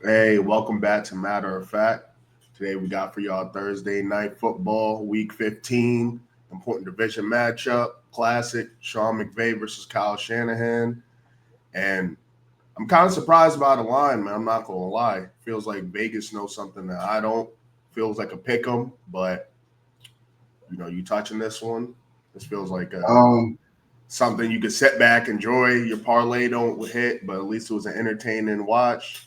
Hey, welcome back to Matter of Fact. Today we got for y'all Thursday night football, week 15, important division matchup, classic, Sean McVay versus Kyle Shanahan. And I'm kind of surprised by the line, man. I'm not going to lie. Feels like Vegas knows something that I don't. Feels like a pick 'em, but, you touching this one. This feels like Um, something you could sit back, enjoy. Your parlay don't hit, but at least it was an entertaining watch.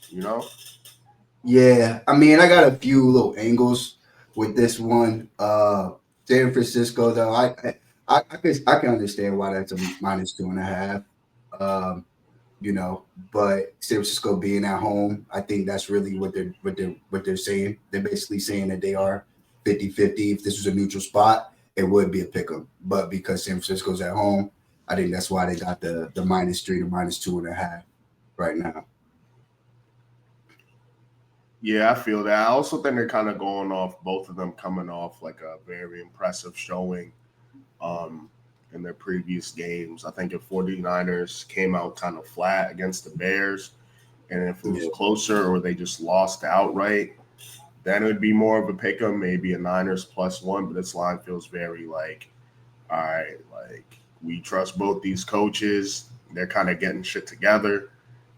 yeah, I mean, I got a few little angles with this one. San Francisco, though, I can understand why that's a -2.5. Um, but San Francisco being at home, I think that's really what they're saying. They're basically saying that they are 50-50. If this was a neutral spot, it would be a pick 'em. But because San Francisco's at home, I think that's why they got the -3 to -2.5 right now. Yeah, I feel that. I also think they're kind of going off, both of them coming off like a very impressive showing um, in their previous games. I think if 49ers came out kind of flat against the Bears, and if it was Yeah. closer or they just lost outright, then it would be more of a pick 'em, maybe a Niners +1. But this line feels very like, all right, like we trust both these coaches. They're kind of getting shit together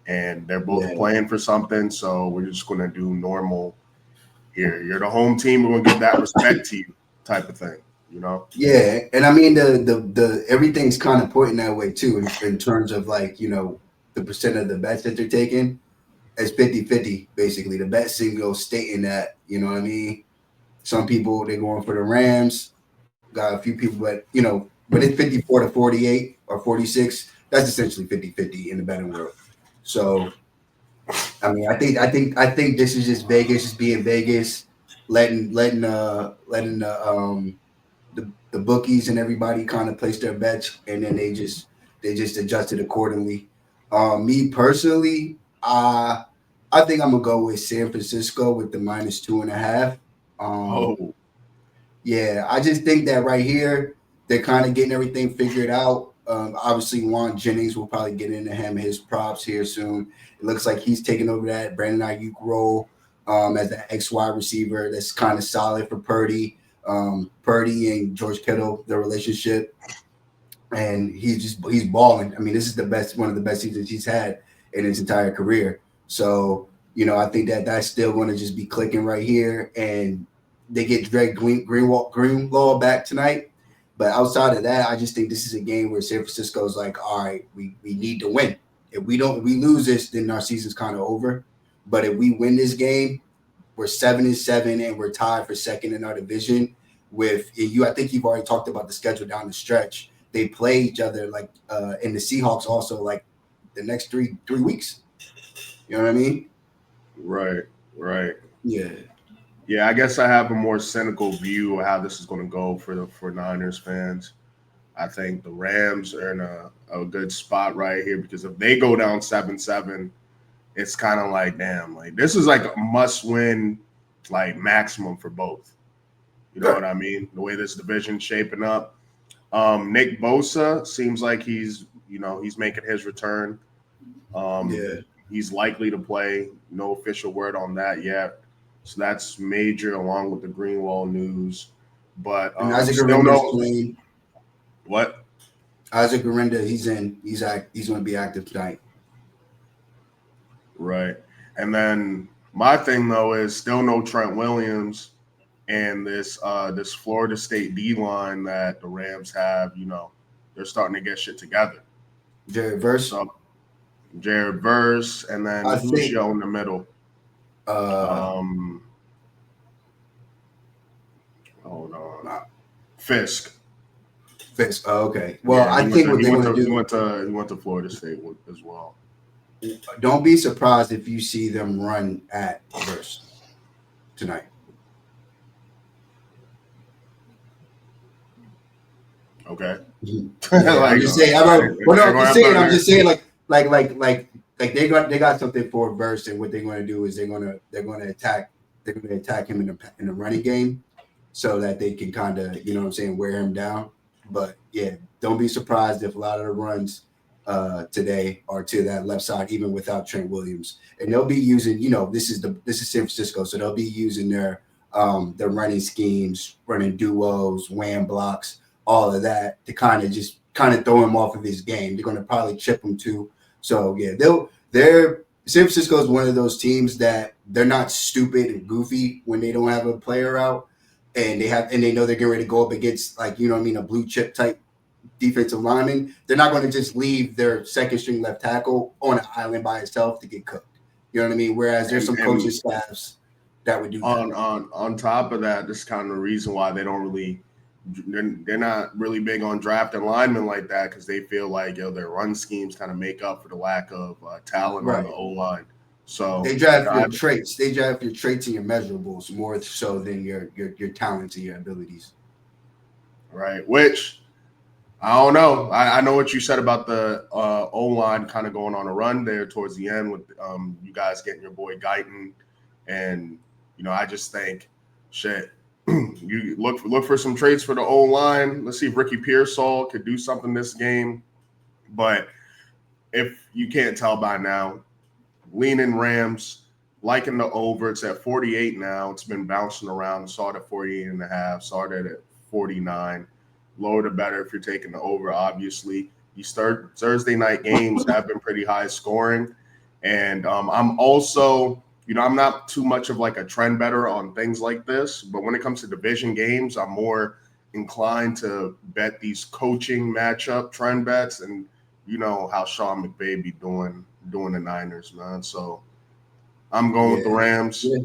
and they're both Yeah. playing for something. So we're just going to do normal here. You're the home team. We're going to give that respect to you type of thing. Yeah, and I mean the everything's kind of pointing that way too in terms of like the percent of the bets that they're taking. It's 50-50 basically. The bet single stating that, you know what I mean? Some people they're going for the Rams, got a few people, but it's 54 to 48 or 46. That's essentially 50-50 in the betting world. So I mean, I think this is just Vegas just being Vegas, letting the bookies and everybody kind of place their bets, and then they just adjusted accordingly. Me personally, I think I'm gonna go with San Francisco with the -2.5. Um, Oh, yeah, I just think that right here they're kind of getting everything figured out. Obviously, Juan Jennings will probably get into his props here soon. It looks like he's taking over that Brandon Ayuk role as the XY receiver. That's kind of solid for Purdy. Purdy and George Kittle, their relationship, and he's balling. I mean, this is one of the best seasons he's had in his entire career. So I think that that's still going to just be clicking right here, and they get Greenlaw back tonight. But outside of that, I just think this is a game where San Francisco is like, all right, we need to win. If we lose this, then our season's kind of over. But if we win this game, we're 7-7 and we're tied for second in our division. With you, I think you've already talked about the schedule down the stretch. They play each other like and the Seahawks also like the next three weeks. You know what I mean? right, right. Yeah. Yeah, I guess I have a more cynical view of how this is going to go for Niners fans. I think the Rams are in a good spot right here because if they go down 7-7, it's kind of like, damn, like this is like a must win, like maximum for both. You know what Sure. I mean? The way this division's shaping up. Nick Bosa seems like he's making his return. Um, Yeah. he's likely to play. No official word on that yet. So that's major, along with the Greenwall news. But And Isaac still Arinda's no playing. what. Isaac Arinda, he's in. He's going to be active tonight. Right. And then my thing though is still no Trent Williams and this Florida State D line that the Rams have. They're starting to get shit together. Jared Verse, So Jared Verse, and then I who's think. yo in the middle? Uh, Um, hold on, nah, Fisk. Fisk. Oh, okay. Well, Yeah, I think what he they're went going to to he do. went to he went to Florida State as well. Don't be surprised if you see them run at Verse tonight. Okay, Mhm. Yeah, I'm like just saying. Well, no, they're I'm going just after saying. I'm there. just saying. Like they got something for Verse, and what they're going to do is they're going to attack him in the running game, so that they can kind of wear him down. But yeah, don't be surprised if a lot of the runs. today, or to that left side, even without Trent Williams. And they'll be using, this is San Francisco, so they'll be using their running schemes, running duos, wham blocks, all of that to kind of throw him off of his game. They're going to probably chip him too. So yeah, they're San Francisco is one of those teams that they're not stupid and goofy when they don't have a player out, and they know they're getting ready to go up against, like, a blue chip type defensive lineman. They're not going to just leave their second string left tackle on an island by itself to get cooked. You know what I mean? Whereas there's some coaching staffs that would do that. On top of that, this is kind of the reason why they don't really they're not really big on drafting linemen like that, because they feel like their run schemes kind of make up for the lack of talent on the O line. So they draft your traits. They draft your traits and your measurables more so than your talents and your abilities. Right. Which I don't know. I know what you said about the O line kind of going on a run there towards the end with you guys getting your boy Guyton, and I just think shit. You look for some traits for the O line. Let's see if Ricky Pearsall could do something this game. But if you can't tell by now, leaning Rams, liking the over. It's at 48 now. It's been bouncing around. Saw it at 48.5. Saw it at 49. Lower the better if you're taking the over, obviously. These Thursday night games have been pretty high scoring. And I'm also, I'm not too much of like a trend better on things like this. But when it comes to division games, I'm more inclined to bet these coaching matchup trend bets. And you know how Sean McVay be doing the Niners, man. So I'm going with the Rams. Yeah.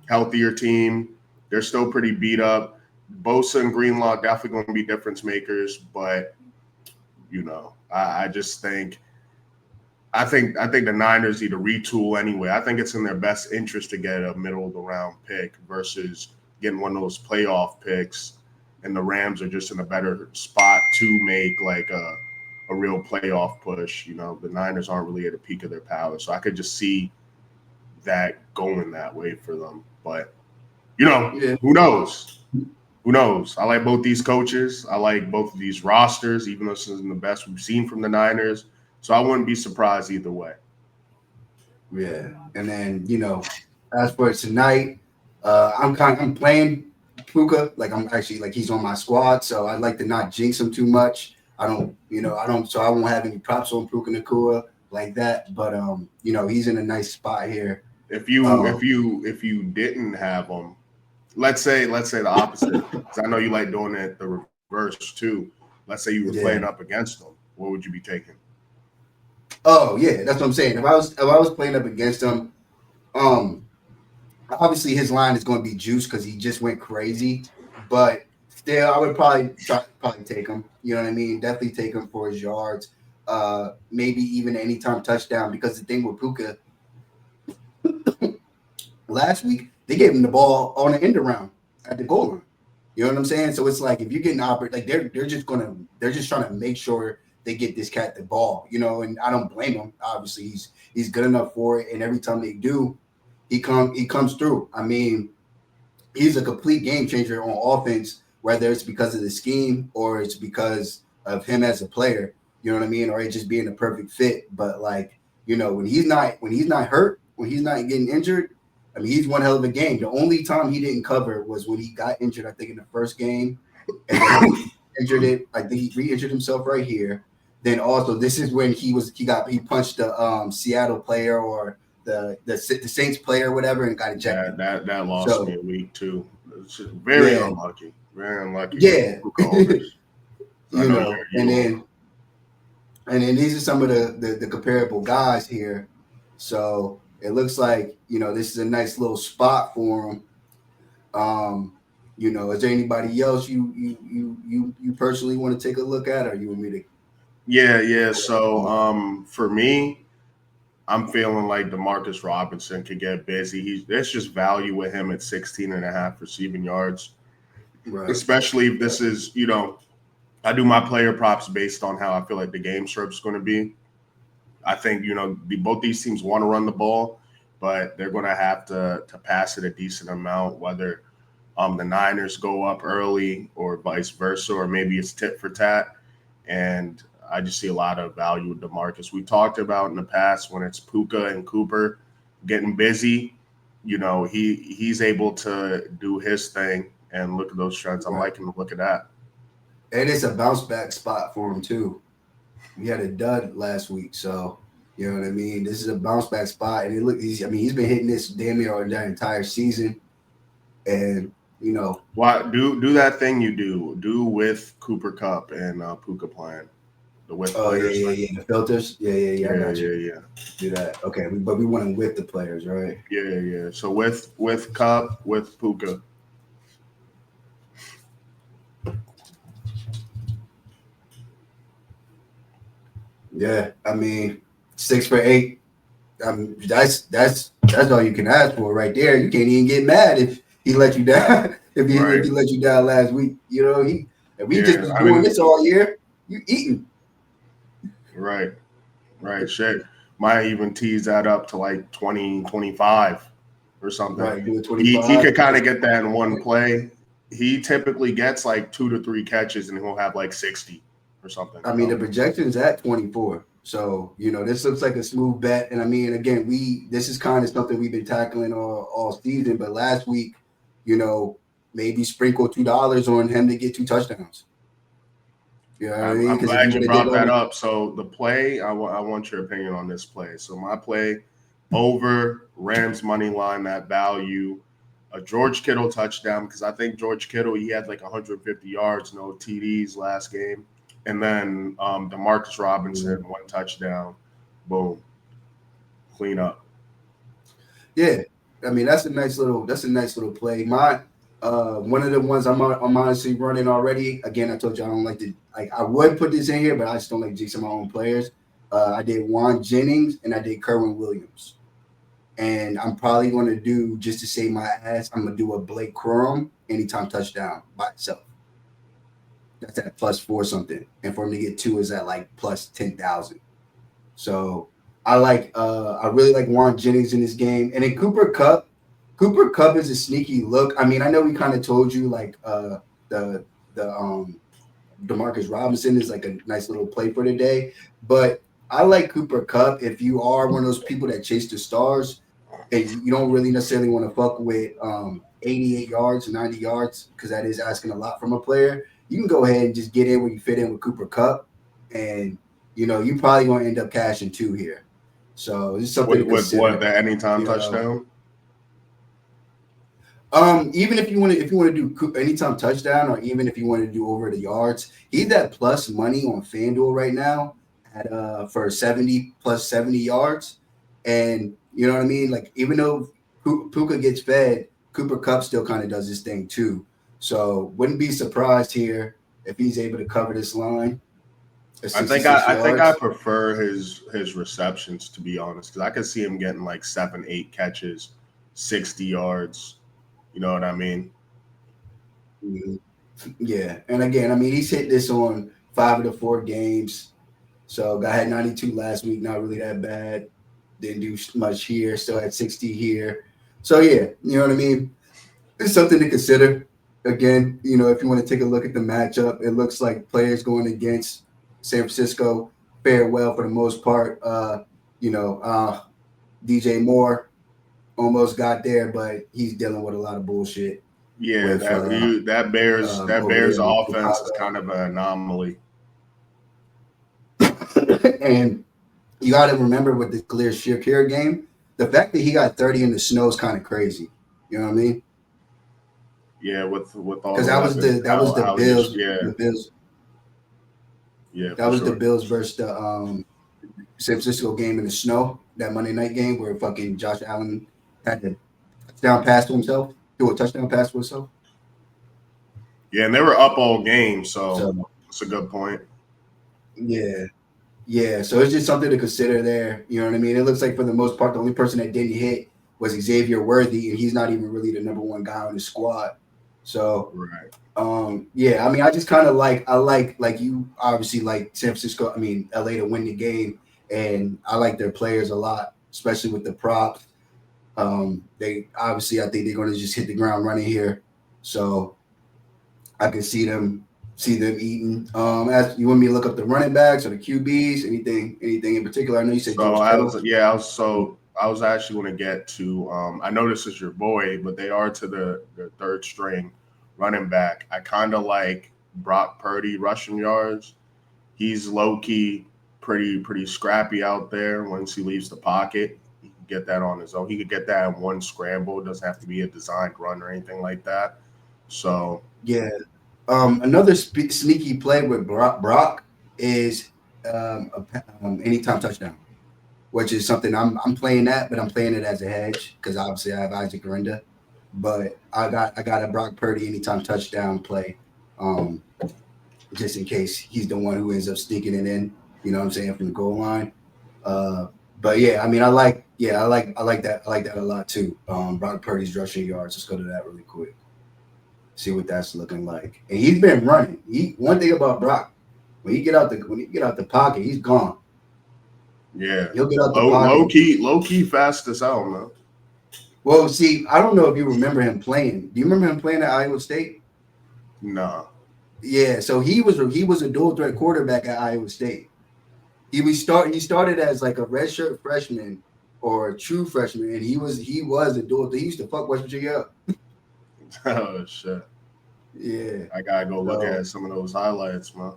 Healthier team. They're still pretty beat up. Bosa and Greenlaw definitely going to be difference makers, but I just think the Niners need to retool anyway. I think it's in their best interest to get a middle of the round pick versus getting one of those playoff picks, and the Rams are just in a better spot to make like a real playoff push. The Niners aren't really at the peak of their power, so I could just see that going that way for them. But who knows? Who knows? I like both these coaches. I like both of these rosters, even though this isn't the best we've seen from the Niners. So I wouldn't be surprised either way. Yeah, and then as for tonight, I'm playing Puka. Like, I'm actually, like, he's on my squad, so I'd like to not jinx him too much. So I won't have any props on Puka Nacua like that. But he's in a nice spot here. If you didn't have him, let's say the opposite, because I know you like doing it the reverse too. Let's say you were playing up against him, what would you be taking? Oh yeah, that's what I'm saying. If I was playing up against him, obviously his line is going to be juice because he just went crazy. But still, I would probably take him. You know what I mean? Definitely take him for his yards. Maybe even anytime touchdown, because the thing with Puka last week, they gave him the ball on the end around at the goal line. You know what I'm saying? So it's like, if you get an opportunity, like they're just trying to make sure they get this cat the ball, and I don't blame him. Obviously, he's good enough for it, and every time they do, he comes through. I mean, he's a complete game changer on offense, whether it's because of the scheme or it's because of him as a player. You know what I mean? Or it just being a perfect fit. But when he's not hurt, when he's not getting injured, I mean, he's one hell of a game. The only time he didn't cover was when he got injured, I think, in the first game. And then he injured it. I think he re-injured himself right here. Then also, this is when he punched the Seattle player or the Saints player or whatever and got ejected. Yeah, that lost me a week too. It's very unlucky. Very unlucky. Yeah. And then these are some of the comparable guys here. So it looks like, this is a nice little spot for him. Is there anybody else you personally want to take a look at, or you want me to? Yeah. So for me, I'm feeling like DeMarcus Robinson could get busy. There's just value with him at 16.5 receiving yards. Right. Especially if this is, I do my player props based on how I feel like the game script is going to be. I think, both these teams want to run the ball, but they're going to have to pass it a decent amount, whether the Niners go up early or vice versa, or maybe it's tit for tat. And I just see a lot of value with DeMarcus. We talked about in the past when it's Puka and Cooper getting busy. He's able to do his thing and look at those trends. I'm Right. liking the look at that. And it's a bounce back spot for him too. We had a dud last week, so you know what I mean. This is a bounce back spot, and he's been hitting this damn near that entire season, and Why do that thing you do with Cooper Cup and Puka playing the with oh players thing? the filters, I Yeah, got you. yeah, Do that, okay? But we want to with the players, right? yeah. So with Cup with Puka. Yeah, I mean 6 for 8. That's all you can ask for right there. You can't even get mad if he let you down. If Right. he let you down last week, if we just Yeah. was I doing mean, this all year, you eating. right. Right. Shit. Might even tease that up to like 20, 25 or something. Right, do a He 25. could kind of get that in one play. He typically gets like 2 to 3 catches and he'll have like 60 or something. I mean, the projection's at 24. So, this looks like a smooth bet. And I mean, again, this is kind of something we've been tackling all season. But last week, maybe sprinkle $2 on him to get 2 touchdowns. You know what I mean? I'm Because if he glad you would have did brought that over, up. So the play, I want your opinion on this play. So my play over Rams money line, that value, a George Kittle touchdown, because I think George Kittle, he had like 150 yards, no TDs last game. And then Demarcus Robinson, 1 touchdown. Boom. Clean up. yeah. I mean, that's a nice little play. One of the ones I'm honestly running already. Again, I told you I don't like to I would put this in here, but I just don't like jinxing my own players. I did Juan Jennings and I did Kerwin Williams. And I'm probably going to do, just to save my ass, I'm going to do a Blake Corum anytime touchdown by itself. That's at +4 something. And for him to get 2 is at like +10,000. So I really like Juan Jennings in this game. And then Cooper Cup. Cooper Cup is a sneaky look. I mean, I know we kind of told you like the Demarcus Robinson is like a nice little play for today. But I like Cooper Cup if you are one of those people that chase the stars and you don't really necessarily want to fuck with 88 yards, 90 yards, because that is asking a lot from a player. You can go ahead and just get in where you fit in with Cooper Cup, and you probably going to end up cashing 2 here. So it's something to consider. With what, the anytime touchdown? Even if you want to do anytime touchdown, or even if you want to do over the yards, he's at plus money on FanDuel right now at for 70 plus 70 yards, and you know what I mean. Like even though Puka gets fed, Cooper Cup still kind of does his thing too. So wouldn't be surprised here if he's able to cover this line. I think I prefer his receptions, to be honest, because I could see him getting like 7, 8 catches, 60 yards. You know what I mean? Mm-hmm. Yeah, and again, I mean he's hit this on 5 of the 4 games. So guy had 92 last week, not really that bad. Didn't do much here, still had 60 here. So yeah, you know what I mean? It's something to consider. Again, if you want to take a look at the matchup, it looks like players going against San Francisco fare well for the most part. DJ Moore almost got there, but he's dealing with a lot of bullshit. Yeah, that Bears offense is kind of an anomaly. And you got to remember with the Khalil Shakir game, the fact that he got 30 in the snow is kind of crazy. You know what I mean? Yeah, with all because that was the Bills. Yeah, the Bills. Yeah, that was the Bills versus the San Francisco game in the snow. That Monday night game where fucking Josh Allen had to touchdown pass to himself, do a touchdown pass to himself. Yeah, and they were up all game, so that's a good point. Yeah. So it's just something to consider there. You know what I mean? It looks like for the most part, the only person that didn't hit was Xavier Worthy, and he's not even really the number 1 guy on the squad. So, yeah, I mean, I just kind of like you obviously like San Francisco, LA to win the game, and I like their players a lot, especially with the props. They obviously, I think they're going to just hit the ground running here. So I can see them see them eating. As you want me to look up the running backs or the QBs, anything in particular? I know you said So George Kittle. I was actually going to get to. I know this is your boy, but they are to the third string running back. I kind of like Brock Purdy rushing yards. He's low key pretty scrappy out there once he leaves the pocket. He can get that on his own. He could get that in one scramble. It doesn't have to be a designed run or anything like that. So Yeah. Another sneaky play with Brock is anytime touchdown, which is something I'm playing that, but I'm playing it as a hedge because obviously I have Isaac Arenda, but I got a Brock Purdy anytime touchdown play, um, just in case he's the one who ends up sneaking it in. You know what I'm saying, from the goal line. Uh, but yeah, I mean, I like that a lot too. Brock Purdy's rushing yards. Let's go to that really quick. See what that's looking like. And he's been running. One thing about Brock, when he get out the pocket, he's gone. yeah, He'll get out the pocket. low key fast as hell, man. Well, see, I don't know if you remember him playing. Do you remember him playing at Iowa State? Nah. Yeah, so he was a dual threat quarterback at Iowa State. He started as like a redshirt freshman or a true freshman, and he was a dual. He used to fuck West Virginia up. Oh shit. Yeah. I gotta go look So at some of those highlights, man.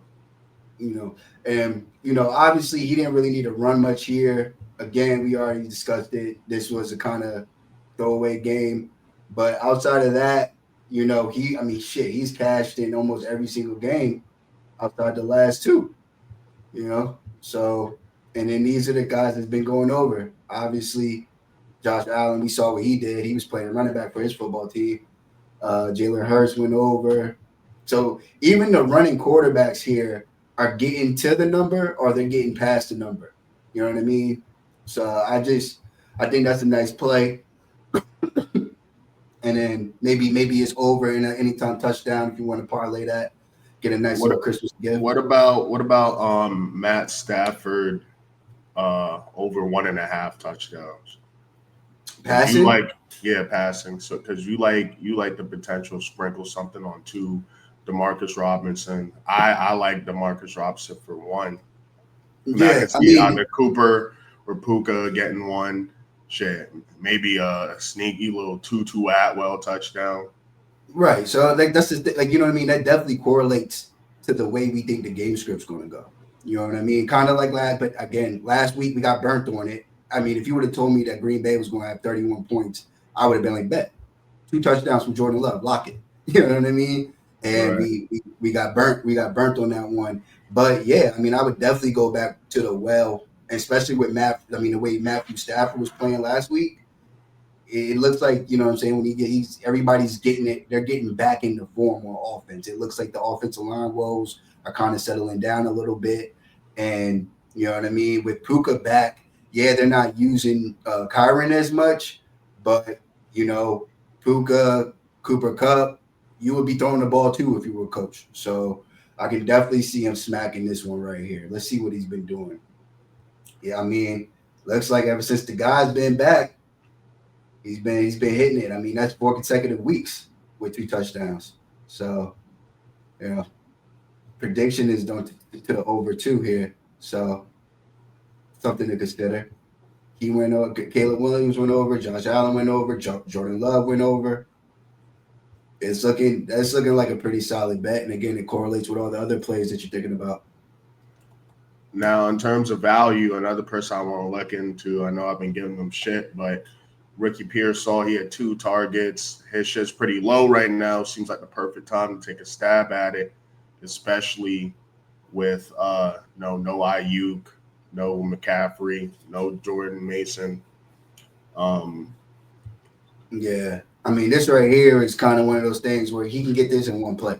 Obviously he didn't really need to run much here. Again, we already discussed it. This was a kind of throwaway game, but outside of that, he's cashed in almost every single game outside the last two. So, and then these are the guys that's been going over. Obviously, Josh Allen, we saw what he did. He was playing running back for his football team. Jalen Hurts went over. So even the running quarterbacks here are getting to the number or they're getting past the number. You know what I mean? So I think that's a nice play. And then maybe it's over in an anytime touchdown if you want to parlay that. Get a nice What little Christmas gift. what about Matt Stafford over 1.5 touchdowns? Because you Passing, like passing. So because you like the potential sprinkle something on two. Demarcus Robinson. I like Demarcus Robinson for one. I mean, I yeah. can I see mean, either Cooper or Puka getting one. Shit, maybe a sneaky little Tutu Atwell touchdown. right. So like that's just like you know what I mean. That definitely correlates to the way we think the game script's going to go. You know what I mean? Kind of like last, but again, last week we got burnt on it. I mean, if you would have told me that Green Bay was going to have 31 points, I would have been like, bet 2 touchdowns from Jordan Love, lock it. You know what I mean? And Right. we got burnt. We got burnt on that one. But yeah, I mean, I would definitely go back to the well, especially with Matt. I mean, the way Matthew Stafford was playing last week, it looks like what I'm saying when he's everybody's getting it. They're getting back into form on offense. It looks like the offensive line woes are kind of settling down a little bit, and you know what I mean. With Puka back, yeah, they're not using Kyron as much, but Puka, Cooper Cup, you would be throwing the ball too if you were a coach. So I can definitely see him smacking this one right here. Let's see what he's been doing. Yeah, I mean, looks like ever since the guy's been back. He's been hitting it. I mean, that's 4 consecutive weeks with 3 touchdowns. So, you know, prediction is going to the over two here. So, something to consider. He went over. Caleb Williams went over. Josh Allen went over. Jordan Love went over. That's looking like a pretty solid bet. And again, it correlates with all the other plays that you're thinking about. Now, in terms of value, another person I want to look into. I know I've been giving them shit, but Ricky Pearsall, he had 2 targets. His shit's pretty low right now. Seems like the perfect time to take a stab at it, especially with no Ayuk, no McCaffrey, no Jordan Mason. Um, Yeah. I mean, this right here is kind of one of those things where he can get this in one play.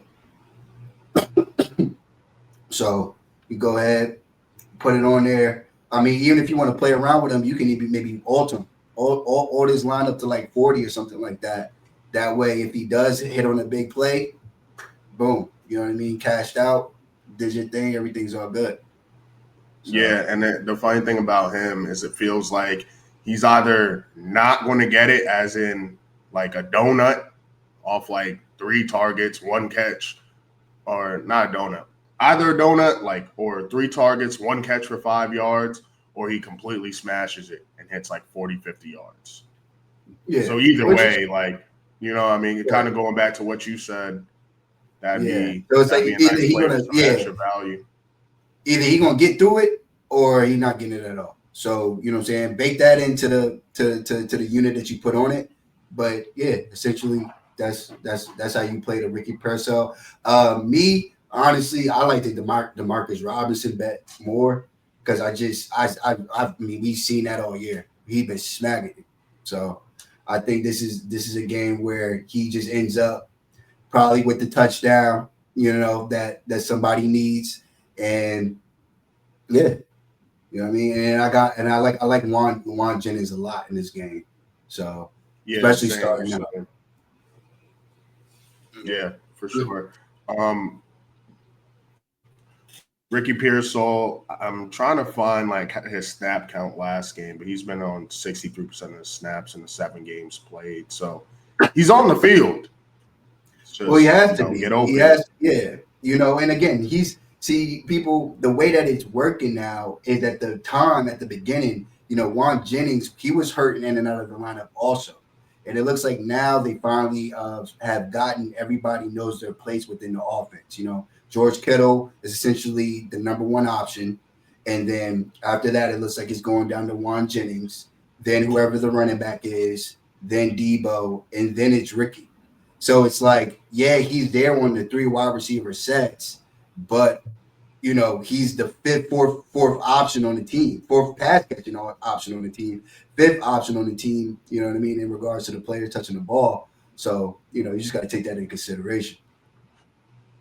So you go ahead, put it on there. I mean, even if you want to play around with him, you can even maybe alter him, or this line up to like 40 or something like that. That way, if he does hit on a big play, boom, you know what I mean? Cashed out, did your thing, everything's all good. yeah, So and the funny thing about him is it feels like he's either not going to get it, as in like a donut, off like 3 targets, 1 catch, or not a donut, either a donut, like, or 3 targets, 1 catch for 5 yards, or he completely smashes it and hits like 40, 50 yards. Yeah. So either Which is way, like, I mean, kind of going back to what you said, that'd yeah. be So it's like that'd be a either nice he play for gonna some extra value. either he gonna get through it or he not getting it at all. So you know what I'm saying? Bake that into the to the unit that you put on it. But yeah, essentially that's how you play the Ricky Purcell. Me honestly, I like the Demarcus Robinson bet more because I mean we've seen that all year. He been smacking it. So I think this is a game where he just ends up probably with the touchdown, that somebody needs. And yeah, you know what I mean? And I like Juan Jennings a lot in this game. So Yeah, especially same, starting same. out. Yeah, for sure. Ricky Pearsall, I'm trying to find like his snap count last game, but he's been on 63% of the snaps in the 7 games played. So he's on the field. It's Well, he just, has to get be. He open. has, yeah. And again, people, the way that it's working now is at the beginning, Juan Jennings, he was hurting in and out of the lineup also. And it looks like now they finally have gotten everybody knows their place within the offense. George Kittle is essentially the number one option. And then after that, it looks like it's going down to Juan Jennings, then whoever the running back is, then Debo, and then it's Ricky. So it's like, yeah, he's there on the 3 wide receiver sets, but he's the fourth option on the team, fourth pass catching option on the team, fifth option on the team. You know what I mean in regards to the player touching the ball. So you just got to take that into consideration.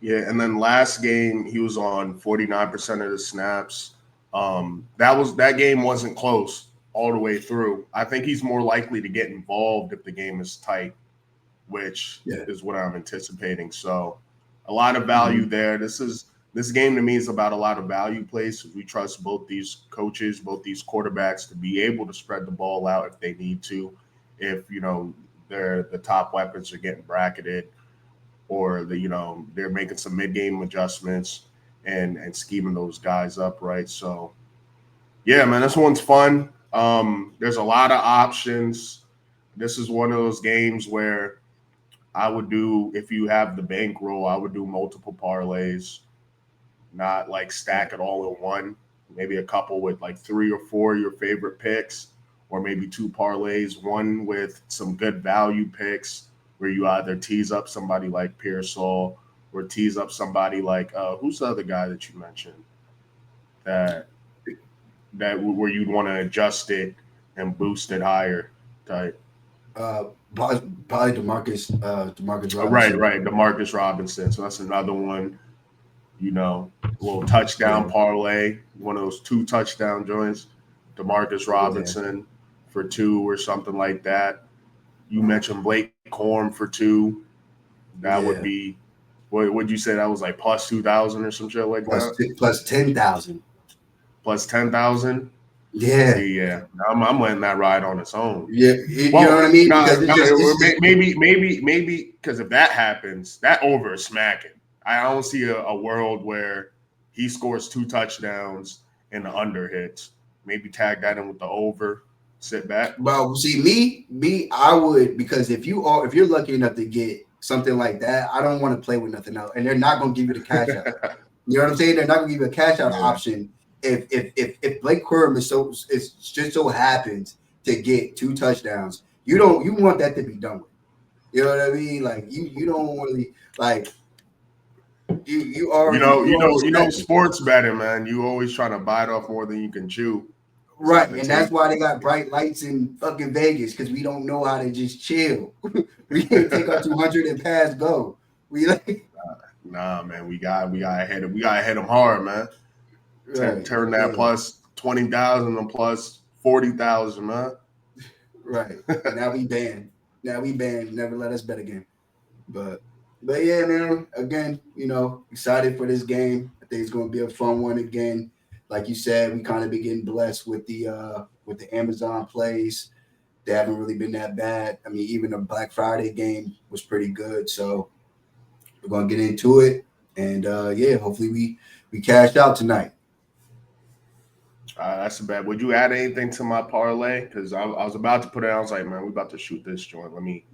Yeah, and then last game he was on 49% of the snaps. That game wasn't close all the way through. I think he's more likely to get involved if the game is tight, which Yeah. is what I'm anticipating. So a lot of value there. This game to me is about a lot of value plays. We trust both these coaches, both these quarterbacks to be able to spread the ball out if they need to, if the top weapons are getting bracketed, or they're making some mid-game adjustments and scheming those guys up, right? So yeah, man, this one's fun. There's a lot of options. This is one of those games where I would do, if you have the bankroll, I would do multiple parlays, not like stack it all in one. Maybe a couple with like 3 or 4 of your favorite picks, or maybe 2 parlays, one with some good value picks where you either tease up somebody like Pearsall or tease up somebody like who's the other guy that you mentioned that where you'd want to adjust it and boost it higher type. Probably Demarcus Right, Robinson. right. Demarcus Robinson. So that's another one, a little touchdown parlay, one of those 2 touchdown joints. Demarcus Robinson for 2 or something like that. You mentioned Blake Corum for 2. That would be, what would you say that was like plus 2,000 or some shit like that? Plus 10,000. Plus 10,000. Yeah. See, yeah, I'm letting that ride on its own. Yeah, you know what I mean? Because maybe because if that happens, that over is smacking. I don't see a world where he scores 2 touchdowns and the under hits. Maybe tag that in with the over. Sit back. Well, see, I would, because if you're lucky enough to get something like that, I don't want to play with nothing else, and they're not going to give you the cash out. You know what I'm saying? They're not going to give you a cash out option. If Blake Corum is just so happens to get 2 touchdowns, you want that to be done with. You know what I mean? Like you don't really like you already sports betting, man. You always trying to bite off more than you can chew. Right, and that's why they got bright lights in fucking Vegas, because we don't know how to just chill. We can't take our 200 and pass go. We like nah, man. We got hit them hard, man. right, Turn that plus 20,000 and plus 40,000, man. Right. Now we banned. Never let us bet again. But yeah, man. Again, excited for this game. I think it's going to be a fun one again. Like you said, we kind of been getting blessed with the Amazon plays. They haven't really been that bad. I mean, even the Black Friday game was pretty good. So we're going to get into it And hopefully we cash out tonight. That's a bad. Would you add anything to my parlay? Because I was about to put it out. I was like, man, we about to shoot this joint. Let me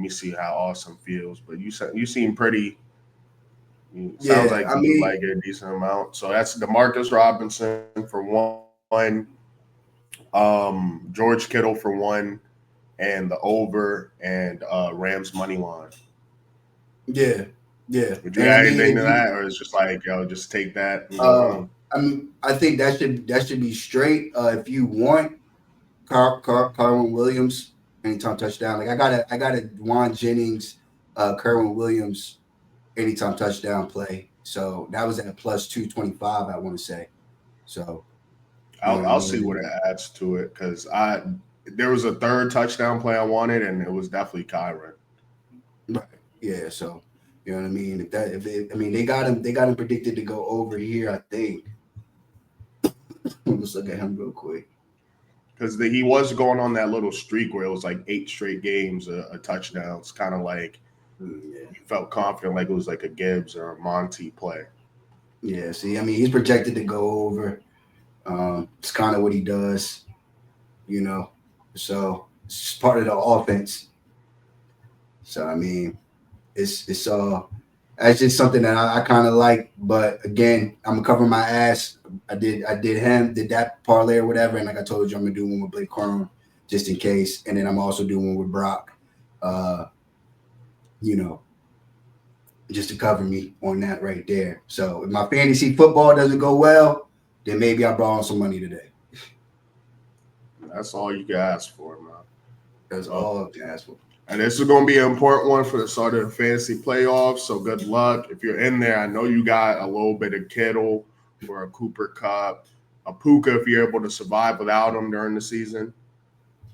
see how awesome feels. But you seem pretty. Sounds Yeah, like I you mean, like it a decent amount. So that's Demarcus Robinson for one, George Kittle for one, and the over and Rams money line. yeah, yeah. Would you And I add mean, anything if to you, that, or it's just like yo, just take that and go home? I think that should be straight. If you want Carwin Williams anytime touchdown, like I got a Juan Jennings, Kerwin Williams anytime touchdown play. So that was at plus 225, I want to say. So you know what I I'll see what mean? it adds to it because there was a third touchdown play I wanted, and it was definitely Kyron. Right. Yeah. So you know what I mean? I mean, they got him predicted to go over here. I think. Let's look at him real quick. Because he was going on that little streak where it was like 8 straight games, a touchdown. It's kind of like Yeah. you felt confident, like it was like a Gibbs or a Monty play. Yeah. See, I mean, he's projected to go over. It's kind of what he does, you know. So it's just part of the offense. So I mean, it's just something that I kind of like. But again, I'm gonna cover my ass. Did that parlay or whatever, and like I told you, I'm gonna do one with Blake Corum just in case, and then I'm also doing one with Brock. Uh, you know, just to cover me on that right there. So if my fantasy football doesn't go well, then maybe I borrow some money today. That's all you can ask for, man. That's all I can ask for. And this is going to be an important one for the start of the fantasy playoffs. So good luck. If you're in there, I know you got a little bit of Kittle or a Cooper Cup, a Puka if you're able to survive without him during the season.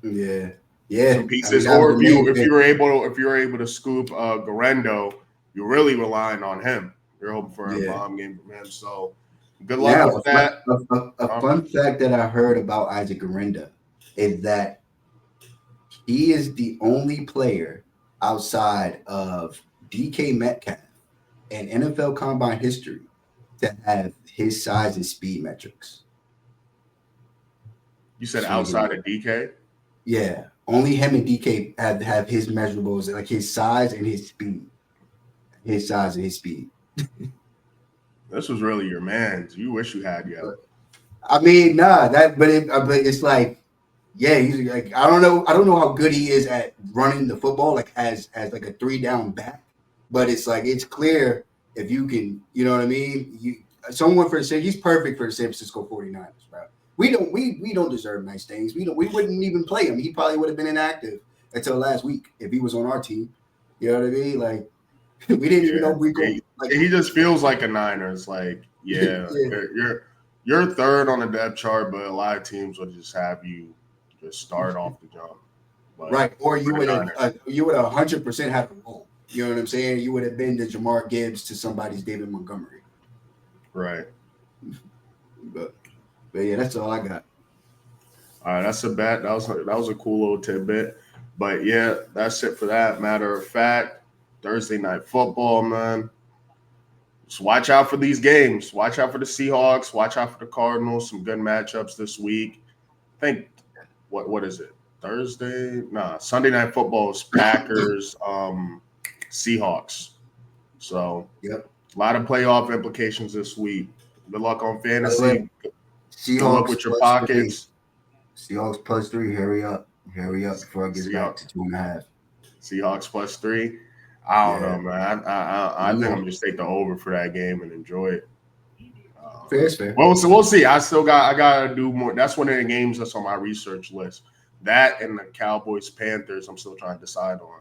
Yeah. Some pieces, or if you're able to scoop Garendo, you're really relying on him. You're hoping for a bomb game from him. So good luck Now, with that. a fun fact that I heard about Isaac Garenda is that he is the only player outside of DK Metcalf in NFL Combine history to have his size and speed metrics. You said outside of DK? Yeah, only him and DK have his measurables, like his size and his speed. His size and his speed. This was really your man's. You wish you had him. I mean, nah, but it's like, yeah, he's like, I don't know how good he is at running the football, like as like a 3-down back, but it's like it's clear if you can, you know what I mean. He's perfect for the San Francisco 49ers, bro. We don't deserve nice things. We wouldn't even play him. He probably would have been inactive until last week if he was on our team. You know what I mean? Like we didn't even know Rico. Like he just feels like a Niner. It's like, yeah. You're third on the depth chart, but a lot of teams will just have you just start off the jump. But right. Or you would have 100% had a role. You know what I'm saying? You would have been the Jamar Gibbs to somebody's David Montgomery. Right. But yeah, that's all I got. All right, that's a bet. That was a cool little tidbit. But yeah, that's it for that. Matter of fact, Thursday night football, man. Just watch out for these games. Watch out for the Seahawks. Watch out for the Cardinals. Some good matchups this week. I think what is it? Thursday? Nah, Sunday night football is Packers, Seahawks. So yep. A lot of playoff implications this week. Good luck on fantasy. Good luck with your pockets. Seahawks +3. Hurry up before it gets back to 2.5. Seahawks +3. I don't know, man. I think I'm gonna just take the over for that game and enjoy it. Fair. Well, so we'll see. I gotta do more. That's one of the games that's on my research list. That and the Cowboys Panthers, I'm still trying to decide on.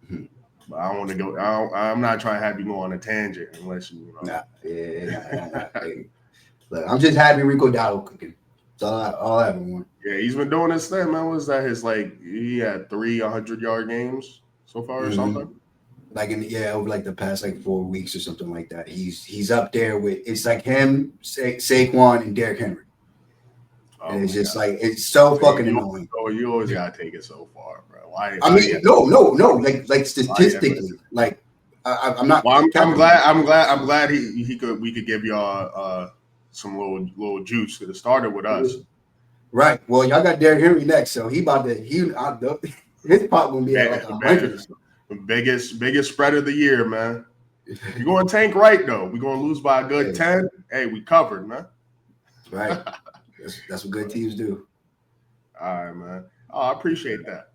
Mm-hmm. But I don't want to go. I'm not trying to have you go on a tangent unless you know. Nah. Hey, look, I'm just happy Rico Dowdle cooking. That's all I ever want. Yeah, he's been doing his thing, man. Was that he had 3 100-yard games so far or something? Like over like the past 4 weeks or something like that. He's up there with, it's like him, Saquon, and Derrick Henry. And it's just it's so fucking annoying. You always gotta take it so far, bro. No. Like statistically, like I'm not. Well, I'm capping. glad we could give y'all some little juice. It started with us. Right. Well, y'all got Derrick Henry next, so his pop gonna be at like 100. Biggest spread of the year, man. You're going to tank right though. We're going to lose by a good 10. Hey, we covered, man. Right. That's what good teams do. All right, man. Oh, I appreciate that.